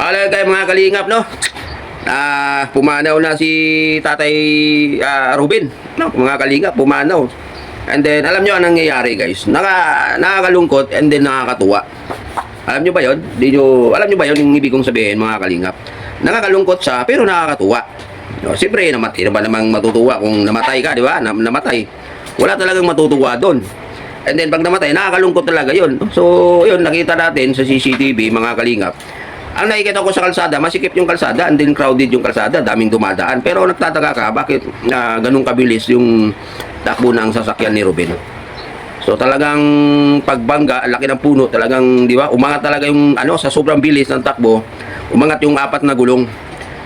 Alay kayo mga kalingap, no? Pumanaw na si Tatay Ruben, no? Mga kalingap, pumanaw. And then, alam nyo anong nangyayari, guys? Nakakalungkot and then nakakatuwa. Alam nyo ba yun? Alam nyo ba yun yung ibig kong sabihin, mga kalingap? Nakakalungkot siya, pero nakakatuwa. No, siyempre, namatay na ba namang matutuwa kung namatay ka, di ba? Namatay. Wala talagang matutuwa doon. And then, pag namatay, nakakalungkot talaga yun. So, yun, nakita natin sa CCTV, mga kalingap. Ang nakikita ko sa kalsada, masikip yung kalsada, and then crowded yung kalsada, daming dumadaan. Pero nagtataka ka, bakit ganun kabilis yung takbo ng sasakyan ni Ruben? So talagang pagbangga, laki ng puno, talagang, di ba, umangat talaga yung, sa sobrang bilis ng takbo, umangat yung 4 na gulong.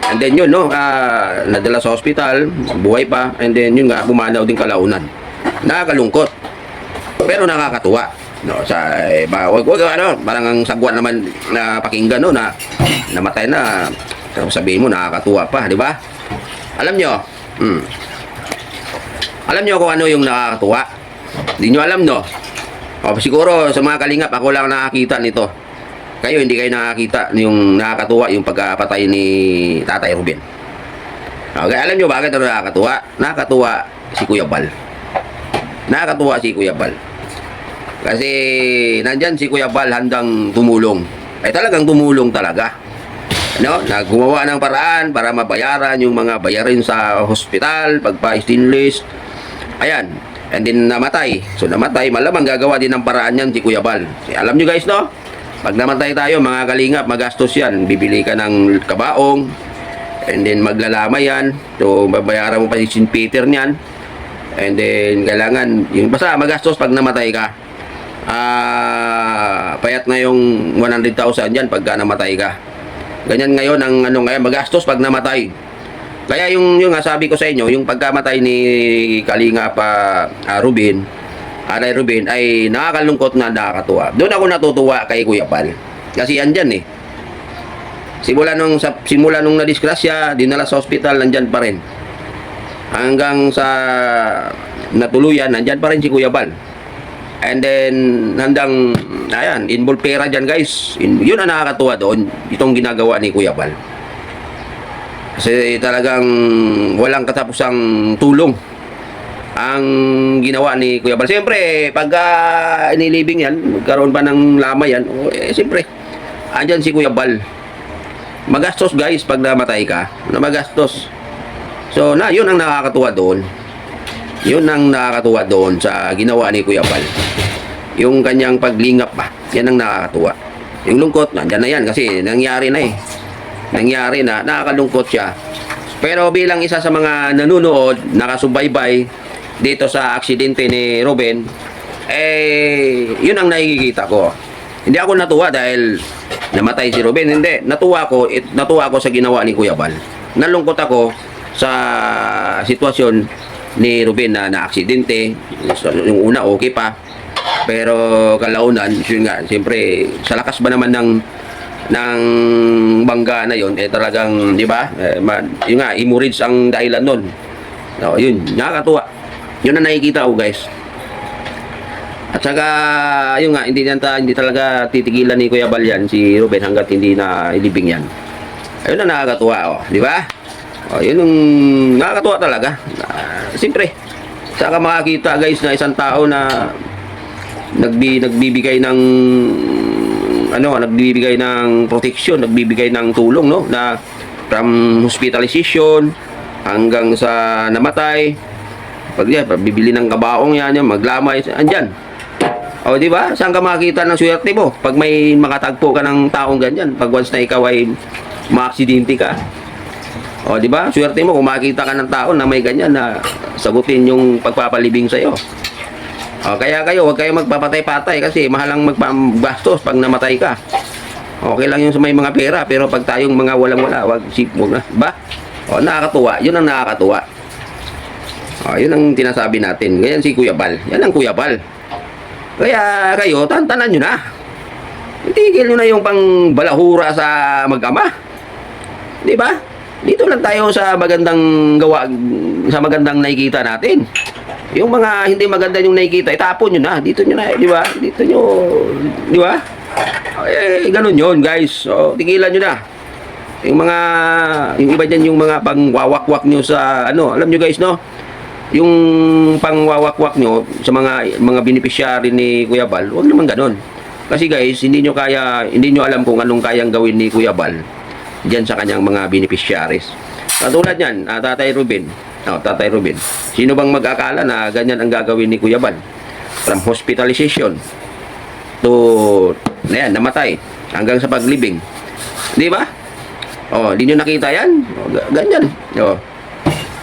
And then yun, no, nadala sa hospital, buhay pa, and then yun nga, bumanaw din kalaunan. Nakakalungkot, pero nakakatuwa. No, wag parang ang sagwan naman na pakinggan, no, na namatay na, sabihin mo nakakatuwa pa, di ba? Alam nyo, alam nyo kung ano yung nakakatuwa? Hindi nyo alam, no? O, siguro sa mga kalingap, ako lang nakakita nito. Kayo, hindi kayo nakakita yung nakakatuwa, yung pagkapatay ni Tatay Ruben. Okay, alam nyo bakit ano nakakatuwa? Nakakatuwa si Kuya Bal. Nakakatuwa si Kuya Bal. Kasi nandyan si Kuya Bal handang tumulong. Ay talagang tumulong talaga. Gumawa ng paraan para mabayaran yung mga bayarin sa hospital, pagpa-stainless. Ayan. And then namatay. So namatay, malamang gagawa din ng paraan yan si Kuya Bal. Alam nyo guys, no? Pag namatay tayo, mga kalingap, magastos yan. Bibili ka ng kabaong. And then maglalama yan. So babayaran mo pa si St. Peter niyan. And then kailangan, yung basta magastos pag namatay ka. Payat na yung 100,000 yan pagka namatay ka. Ganyan ngayon ang ngayon, magastos pag namatay. Kaya yung sabi ko sa inyo, yung pagkamatay ni Kalinga Ruben, Alay Ruben, ay nakakalungkot na nakakatuwa. Doon ako natutuwa kay Kuya Bal. Kasi andyan simula nung nadisgrasya, dinala sa hospital, nandyan pa rin. Hanggang sa natuluyan, nandyan pa rin si Kuya Bal. And then, handang, involve pera dyan guys. Yun ang nakakatuwa doon, itong ginagawa ni Kuya Bal. Kasi talagang walang katapusang tulong ang ginawa ni Kuya Bal. Siyempre, pagka inilibing yan, magkaroon pa ng lama yan, siyempre, andyan si Kuya Bal. Magastos guys, pag namatay ka, magastos. So, yun ang nakakatuwa doon. Yun ang nakakatuwa doon sa ginawa ni Kuya Bal. Yung kanyang paglingap ba, yan ang nakakatuwa. Yung lungkot, nandyan na yan kasi nangyari na Nangyari na, nakakalungkot siya. Pero bilang isa sa mga nanunood, nakasubaybay dito sa aksidente ni Ruben, yun ang nakikita ko. Hindi ako natuwa dahil namatay si Ruben, hindi. Natuwa ako sa ginawa ni Kuya Bal. Nalungkot ako sa sitwasyon ni Ruben na aksidente. Yung una okay pa, pero kalaunan yun nga, siyempre sa lakas ba naman ng bangga na yun, talagang, di ba, yun nga, hemorrhage ang dahilan nun. So, yun, nakakatuwa. Yun ang nakikita ko guys. At saka yun nga, hindi talaga titigilan ni Kuya Bal yan, si Ruben, hanggat hindi na ilibing yan. Ayun ang nakakatuwa, di ba? Yun yung nakakatuwa talaga. Siyempre, saka makakita guys na isang tao na nagbibigay ng nagbibigay ng protection, nagbibigay ng tulong, no, na from hospitalization hanggang sa namatay. Bibili ng kabaong yan, maglamay, andyan. Di ba? Saan ka makakita ng swerte mo? Pag may makatagpo ka ng taong ganyan, pag once na ikaw ay maaksidente ka. Di ba? Swerte mo kung makita ka ng tao na may ganyan na sagutin yung pagpapalibing sa iyo. Kaya huwag kayo magpapatay-patay kasi mahal ang magpastos pag namatay ka. Okay lang yung sa may mga pera, pero pag tayong mga walang-wala, wag na, ba? Nakakatuwa. Yun ang nakakatuwa. Yun ang tinasabi natin. Ganyan si Kuya Bal. Yan ang Kuya Bal. Kaya kayo, tantanan nyo na. Itigil nyo na yung pang balahura sa mag-ama. Di ba? Dito lang tayo sa magandang gawa, sa magandang nakikita natin. Yung mga hindi maganda yung nakikita, itapon nyo na. Dito nyo na, di ba? Dito nyo, di ba? Ganun yun, guys. Tigilan nyo na. yung iba dyan, yung mga pangwawakwak nyo sa, alam nyo guys, no? Yung pangwawakwak nyo sa mga beneficiary ni Kuya Bal, huwag naman ganon. Kasi guys, hindi nyo alam kung anong kayang gawin ni Kuya Bal dyan sa kanyang mga beneficiaries. Katulad yan, Tatay Ruben. Tatay Ruben. Sino bang mag-akala na ganyan ang gagawin ni Kuya Bal? From hospitalization to, namatay, hanggang sa paglibing. Di ba? Di nyo nakita yan? Ganyan.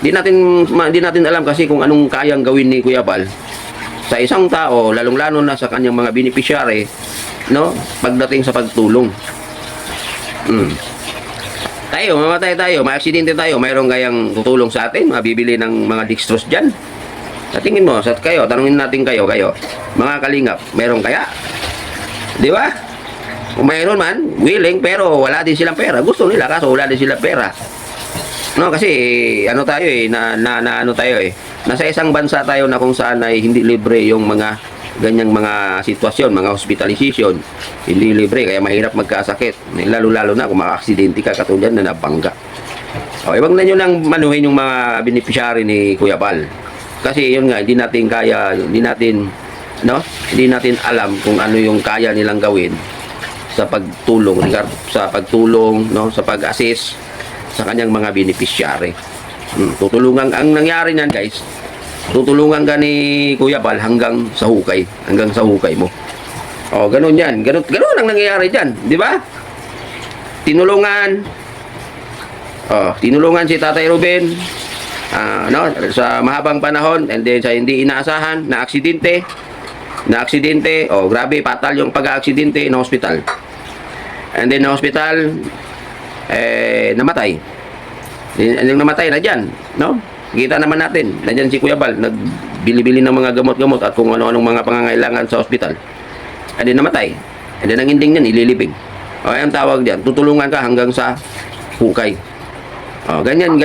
Di natin alam kasi kung anong kayang gawin ni Kuya Bal sa isang tao, lalong-lalo na sa kanyang mga beneficiary, no? Pagdating sa pagtulong. Mamatay tayo, may aksidente tayo, mayroong kayang tutulong sa atin, mabibili ng mga dextrose dyan. Sa tingin mo, tanungin natin kayo, mga kalingap, mayroong kaya? Di ba? Kung mayroon man, willing, pero wala din silang pera. Gusto nila, kaso wala din silang pera. No, kasi tayo nasa isang bansa tayo na kung saan ay hindi libre yung mga ganyang mga sitwasyon, mga hospitalization, hindi libre, kaya mahirap magkasakit, lalo-lalo na kung maka-aksidente ka katulad na nabangga. Ibang na nyo lang manuhin yung mga beneficiary ni Kuya Bal, kasi yun nga, hindi natin alam kung ano yung kaya nilang gawin sa pagtulong, sa pag-assist sa kanyang mga beneficiary. Tutulungan, ang nangyari niyan guys, tutulungan ka ni Kuya Bal hanggang sa hukay mo. Ganun yan. Ganun ang nangyayari dyan. Di ba? Tinulungan si Tatay Ruben sa mahabang panahon, and then sa hindi inaasahan na aksidente. Grabe, fatal yung pag-aaksidente na hospital. And then na hospital, namatay. Yung namatay na dyan, no? Kita naman natin, nandiyan si Kuya Bal, nagbili-bili ng mga gamot-gamot at kung ano-anong mga pangangailangan sa hospital. And then namatay. And then ang ending niyan, ililibing. Ang tawag diyan, tutulungan ka hanggang sa hukay. Ganyan.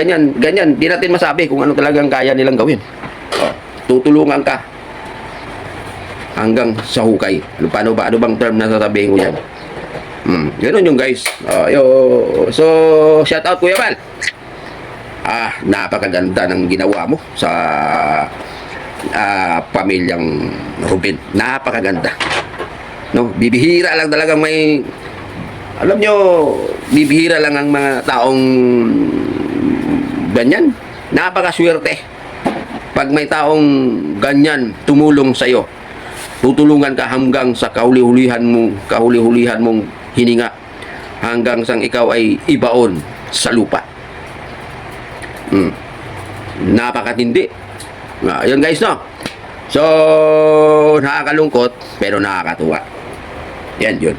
Di natin masabi kung ano talagang kaya nilang gawin. Tutulungan ka hanggang sa hukay. Paano ba? Ano bang term na sasabihin ko yan? Ganun yung guys. So, shout out Kuya Bal. Napakaganda ng ginawa mo sa pamilyang Ruben. Napakaganda. No, bibihira lang talagang alam nyo, bibihira lang ang mga taong ganyan. Napakaswerte. Pag may taong ganyan tumulong sa iyo, tutulungan ka hanggang sa kahuli-hulihan mong hininga, hanggang sang ikaw ay ibaon sa lupa. Napakatindi. Yun guys, no? So, nakakalungkot pero nakakatuwa. Yan yun.